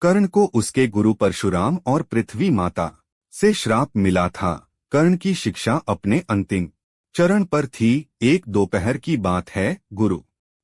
कर्ण को उसके गुरु परशुराम और पृथ्वी माता से श्राप मिला था। कर्ण की शिक्षा अपने अंतिम चरण पर थी। एक दोपहर की बात है, गुरु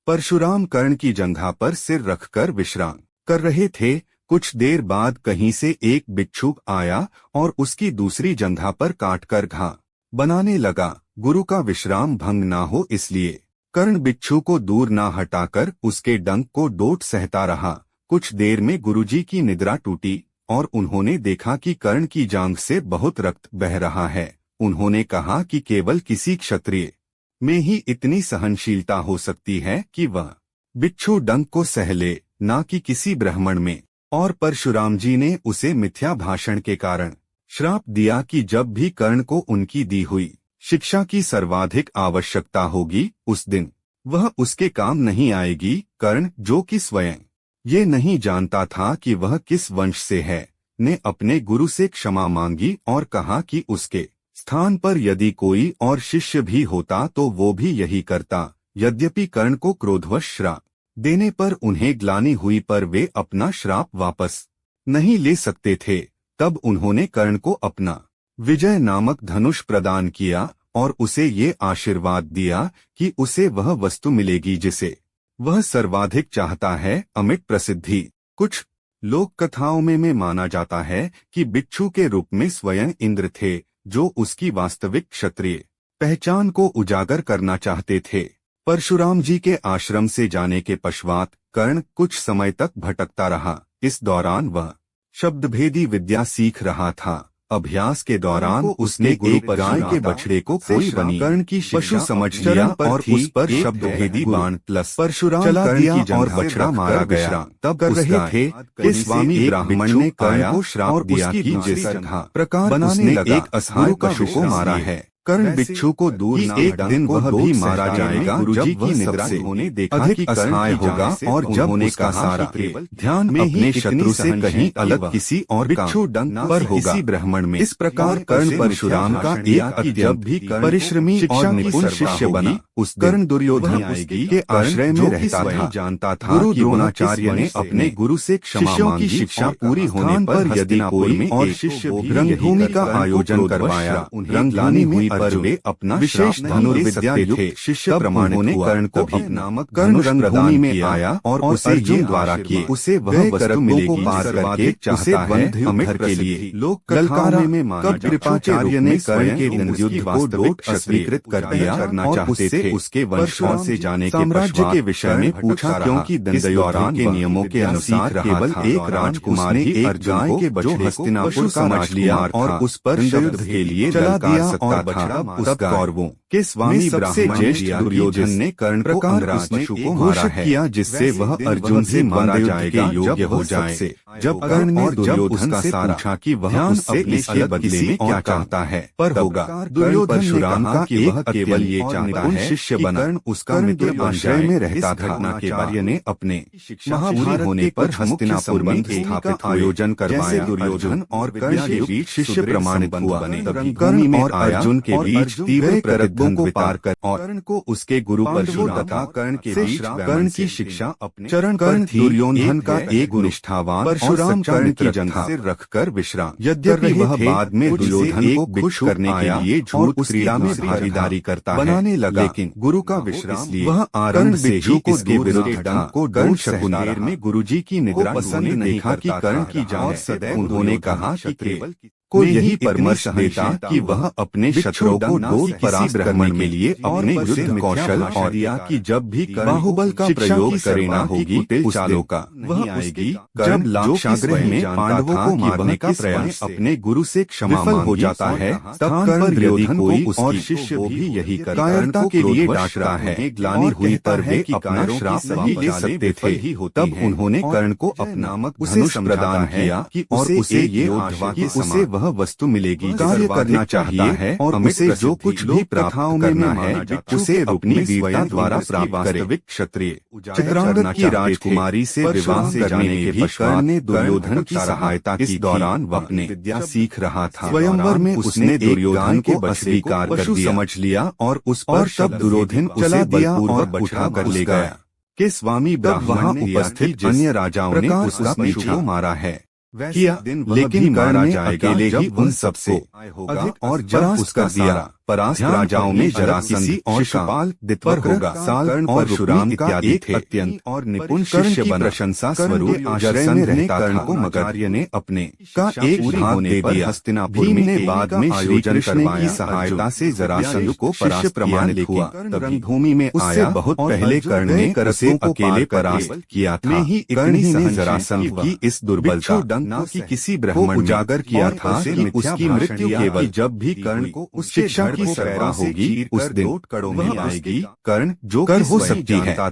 परशुराम कर्ण की जंघा पर सिर रखकर विश्राम कर रहे थे। कुछ देर बाद कहीं से एक बिच्छू आया और उसकी दूसरी जंघा पर काटकर घा बनाने लगा। गुरु का विश्राम भंग ना हो इसलिए कर्ण बिच्छू को दूर ना हटाकर उसके डंक को डोट सहता रहा। कुछ देर में गुरुजी की निद्रा टूटी और उन्होंने देखा कि कर्ण की जांघ से बहुत रक्त बह रहा है। उन्होंने कहा कि केवल किसी क्षत्रिय में ही इतनी सहनशीलता हो सकती है कि वह बिच्छू डंक को सह ले, ना कि किसी ब्राह्मण में। और परशुराम जी ने उसे मिथ्या भाषण के कारण श्राप दिया कि जब भी कर्ण को उनकी दी हुई शिक्षा की सर्वाधिक आवश्यकता होगी, उस दिन वह उसके काम नहीं आएगी। कर्ण, जो कि स्वयं ये नहीं जानता था कि वह किस वंश से है, ने अपने गुरु से क्षमा मांगी और कहा कि उसके स्थान पर यदि कोई और शिष्य भी होता तो वो भी यही करता। यद्यपि कर्ण को क्रोधवश श्राप देने पर उन्हें ग्लानि हुई, पर वे अपना श्राप वापस नहीं ले सकते थे। तब उन्होंने कर्ण को अपना विजय नामक धनुष प्रदान किया और उसे ये आशीर्वाद दिया कि उसे वह वस्तु मिलेगी जिसे वह सर्वाधिक चाहता है, अमिट प्रसिद्धि। कुछ लोक कथाओं में माना जाता है कि बिच्छू के रूप में स्वयं इंद्र थे, जो उसकी वास्तविक क्षत्रिय पहचान को उजागर करना चाहते थे। परशुराम जी के आश्रम से जाने के पश्चात कर्ण कुछ समय तक भटकता रहा। इस दौरान वह शब्दभेदी विद्या सीख रहा था। अभ्यास के दौरान उसने एक गाय के बछड़े को कोई बनी कर्ण की पशु समझ लिया और उस पर शब्दभेदी बाण प्लस परशुराम चला दिया और बछड़ा मारा गया। तब कर रहे थे कि स्वामी ब्राह्मण ने कर्ण को श्राप दिया कि जिस प्रकार उसने एक असहाय पशु को मारा है, कर्ण बिच्छू को दूर न एक दिन वह भी मारा जाएगा। गुरुजी की निद्रा से उन्होंने देखा कि असहाय होगा और जब उसका सारा ध्यान में अपने शत्रु से कहीं अलग किसी और बिच्छू डंक पर होगा, किसी ब्राह्मण में। इस प्रकार कर्ण परशुराम का एक अत्यंत परिश्रमी और निपुण शिष्य बना। उस कर्ण दुर्योधन के आश्रय में रहता था। जानता था गुरु द्रोणाचार्य ने अपने गुरु से शिष्यों की शिक्षा पूरी होने पर यदि कोई और शिष्य रंगभूमि का आयोजन करवाया, रंगभूमि में पर वे अपना विशेष धनुर्विद्या युक्त शिष्य प्रमाणित हुआ। कर्ण को भी नामक कर्ण रंगभूमि में आया और उसे अर्जुन द्वारा किए उसे वह वस्तु मिलेगी पार करके चाहता है। अमित के लिए लोक कथाओं में कब कृपाचार्य ने कर्ण के युद्ध को डोट स्वीकृत कर दिया करना चाहते थे। उसके वंशों से जाने के साम्राज्य के विषय में पूछा, क्योंकि दंडयुद्ध के नियमों के अनुसार केवल एक राजकुमार ही एक गाय के बछड़े को समझ लिया और उस पर युद्ध के लिए चला दिया सकता था। तब कौरवों के स्वामी सबसे ज्येष्ठ दुर्योधन ने कर्ण को अंगराज पशु को मारा किया, जिससे वह अर्जुन से मारा जाएगा योग्य हो जाए। जब कर्ण ने दुर्योधन से पूछा कि वह उससे इसके बदले में क्या चाहता है, पर होगा दुर्योधन परशुराम का कि वह केवल ये चाहता है शिष्य बनकर उसका मित्र आश्रय में रहता था। के कार्य ने अपने महापूरी होने पर हस्तिनापुर में स्थापित आयोजन करवाया। दुर्योधन और कर्ण के बीच शिष्य प्रमाणित हुआ। कर्ण और अर्जुन के बीच तीव्र प्रतिद्वंद को पार कर और कर्ण को उसके गुरु परशुराम तथा कर्ण के बीच कर्ण की शिक्षा अपने चरण कर्ण दुर्योधन का एक निष्ठावान परशुराम कर्ण की जंघा से रखकर विश्राम। यद्यपि वह बाद में दुर्योधन को खुश करने के लिए झूठ क्रीड़ा में भागीदारी करता बनाने लगा, लेकिन गुरु का विश्राम वह आरंभ से ही इसके विरुद्ध डंक को डोट शकुनार में गुरुजी की निद्रा पसंद नहीं देखा कि कर्ण की जांच से उन्होंने कहा कि केवल को यही परामर्श देता कि वह अपने शत्रुओं को डोट परास्त करने के लिए अपने युद्ध कौशल और दिया कि जब भी बाहुबल का प्रयोग करना होगी चालों का वह आएगी। जब लाक्षागृह में पांडवों को मारने का प्रयास अपने गुरु से क्षमा हो जाता है, तब कर्ण दुर्योधन कोई और शिष्य भी यही कायरता के लिए डांटता है। ग्लानि हुई पर वे अपना श्राप नहीं ले सकते थे। तब उन्होंने कर्ण को अपना धनुष प्रदान किया कि उसे ये आशा कि उसे वह वस्तु मिलेगी कार्य करना चाहता है और उसे जो कुछ भी प्राप्त करना है उसे अपनी वीरता द्वारा प्राप्त वास्तविक क्षत्रिय चित्रांगद की राजकुमारी से विवाह करने के भी कर्ण ने दुर्योधन की सहायता की। इस दौरान वह अपने विद्या सीख रहा था। स्वयंवर में उसने दुर्योधन को अस्वीकार कर दिया समझ लिया और उस पर तब दुर्योधन चला दिया और उठा कर ले गया। कि स्वामी वहाँ उपस्थित अन्य राजाओं ने उसका पीछा मारा है किया, लेकिन कर्ण ने अकेले ही उन सबसे अधिक और जब उसका दिया परास्त राजाओं में जरासंध और शिशुपाल दित्वक्र होगा साल और परशुराम इत्यादि थे। अत्यंत और निपुण शिष्य बना। प्रशंसा स्वरूप जरासंध ने कर्ण को मगध ने अपने का एक भाग दे दिया। हस्तिनापुर ने बाद में आयोजन करवाया की सहायता से जरासंध को परास्त प्रमाणित हुआ। रणभूमि में आया बहुत पहले कर्ण ने उसे अकेले परास्त किया था। कर्ण ने जरासंध की इस दुर्बलता की किसी ब्राह्मण उजागर किया था कि उसकी मृत्यु केवल जब भी कर्ण को उस शिक्षा की सरवा होगी उस दिन वह आएगी। कर्ण जो कर हो सकती है था।